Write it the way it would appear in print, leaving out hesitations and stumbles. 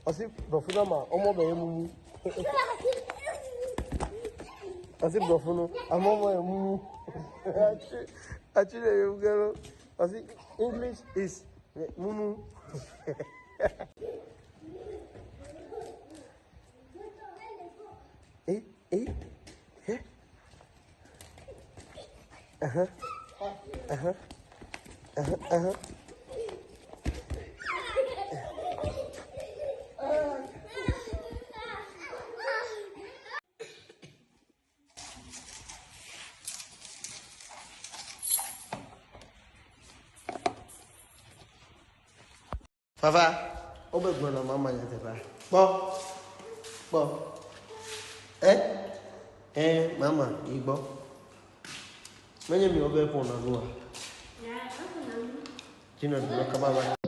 Asi brofuna ma omo be mu. Asi brofuno amomo mu. Actually you girl. Asi English is mumu. Eh? Eh? Eh? Uh-huh. Uh-huh. Uh-huh. Uh-huh. Fafa, obe gbona mama ya tefa. Bo. Bo. Mama, igbo. Menye mi obe pon na nuwa. Ya, obe na nu. Jina du kama ba.